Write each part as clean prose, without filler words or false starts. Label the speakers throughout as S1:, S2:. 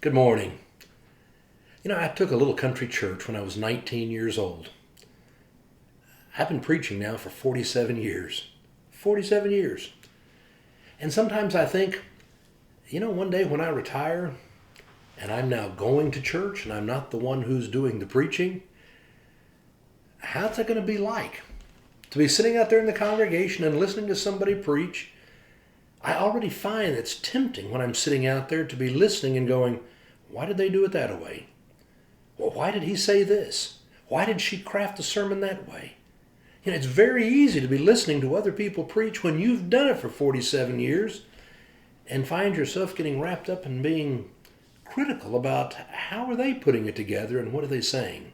S1: Good morning. I took a little country church when I was 19 years old. I've been preaching now for 47 years. 47 years. And sometimes I think, one day when I retire and I'm now going to church and I'm not the one who's doing the preaching, how's that going to be like? To be sitting out there in the congregation and listening to somebody preach. I already find it's tempting when I'm sitting out there to be listening and going, why did they do it that way? Well, why did he say this? Why did she craft the sermon that way? It's very easy to be listening to other people preach when you've done it for 47 years and find yourself getting wrapped up in being critical about how are they putting it together and what are they saying.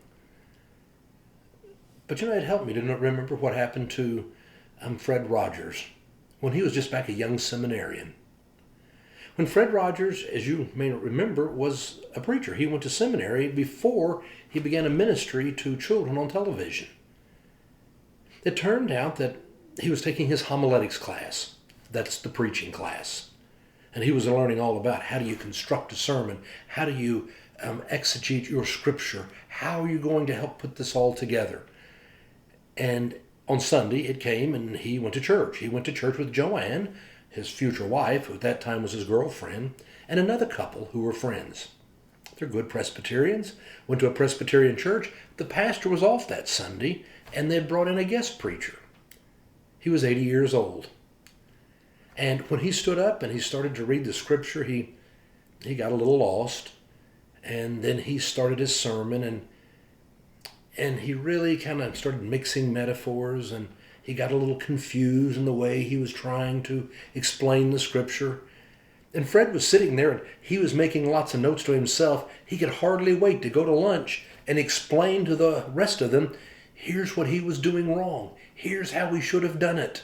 S1: But it helped me to remember what happened to Fred Rogers when he was just back a young seminarian. When Fred Rogers, as you may remember, was a preacher. He went to seminary before he began a ministry to children on television. It turned out that he was taking his homiletics class. That's the preaching class. And he was learning all about how do you construct a sermon, how do you exegete your scripture, how are you going to help put this all together. And on Sunday it came and he went to church. He went to church with Joanne, his future wife, who at that time was his girlfriend, and another couple who were friends. They're good Presbyterians, went to a Presbyterian church. The pastor was off that Sunday, and they'd brought in a guest preacher. He was 80 years old. And when he stood up and he started to read the scripture, he got a little lost. And then he started his sermon, and he really kind of started mixing metaphors, and he got a little confused in the way he was trying to explain the scripture. And Fred was sitting there and he was making lots of notes to himself. He could hardly wait to go to lunch and explain to the rest of them, here's what he was doing wrong. Here's how we should have done it.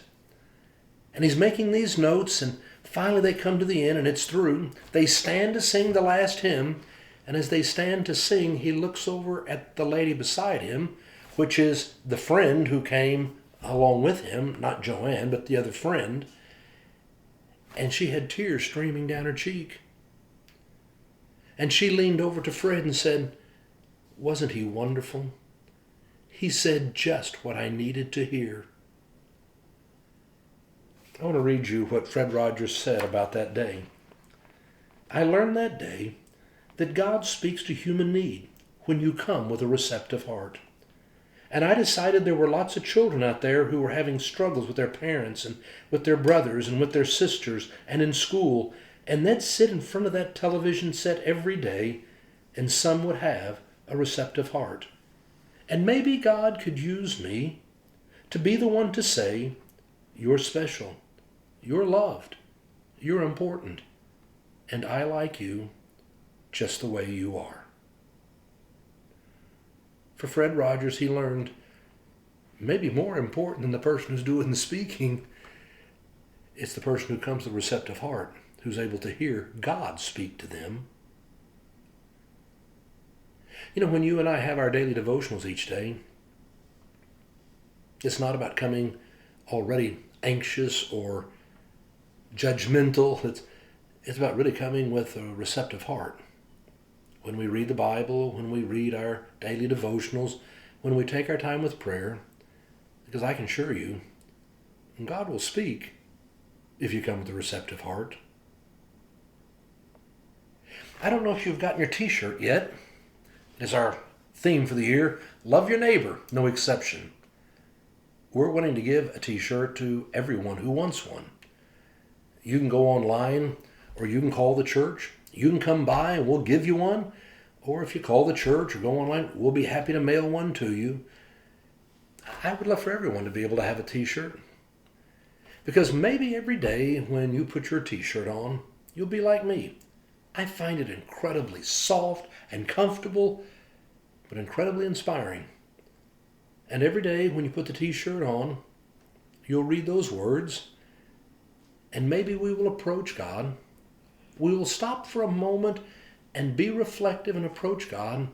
S1: And he's making these notes, and finally they come to the end and it's through. They stand to sing the last hymn, and as they stand to sing, he looks over at the lady beside him, which is the friend who came along with him, not Joanne, but the other friend, and she had tears streaming down her cheek. And she leaned over to Fred and said, wasn't he wonderful? He said just what I needed to hear. I want to read you what Fred Rogers said about that day. I learned that day that God speaks to human need when you come with a receptive heart. And I decided there were lots of children out there who were having struggles with their parents and with their brothers and with their sisters and in school, and they'd sit in front of that television set every day, and some would have a receptive heart. And maybe God could use me to be the one to say, you're special, you're loved, you're important, and I like you just the way you are. For Fred Rogers, he learned maybe more important than the person who's doing the speaking, it's the person who comes with a receptive heart, who's able to hear God speak to them. When you and I have our daily devotionals each day, it's not about coming already anxious or judgmental. It's about really coming with a receptive heart. When we read the Bible, when we read our daily devotionals, when we take our time with prayer, because I can assure you, God will speak if you come with a receptive heart. I don't know if you've gotten your t-shirt yet. It's our theme for the year, love your neighbor, no exception. We're wanting to give a t-shirt to everyone who wants one. You can go online, or you can call the church. You can come by and we'll give you one. Or if you call the church or go online, we'll be happy to mail one to you. I would love for everyone to be able to have a t-shirt. Because maybe every day when you put your t-shirt on, you'll be like me. I find it incredibly soft and comfortable, but incredibly inspiring. And every day when you put the t-shirt on, you'll read those words, and maybe we will approach God. We will stop for a moment and be reflective and approach God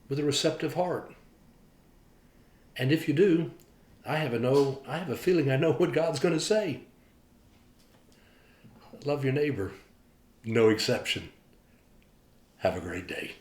S1: with a receptive heart. And if you do, I have a feeling I know what God's going to say. Love your neighbor, no exception. Have a great day.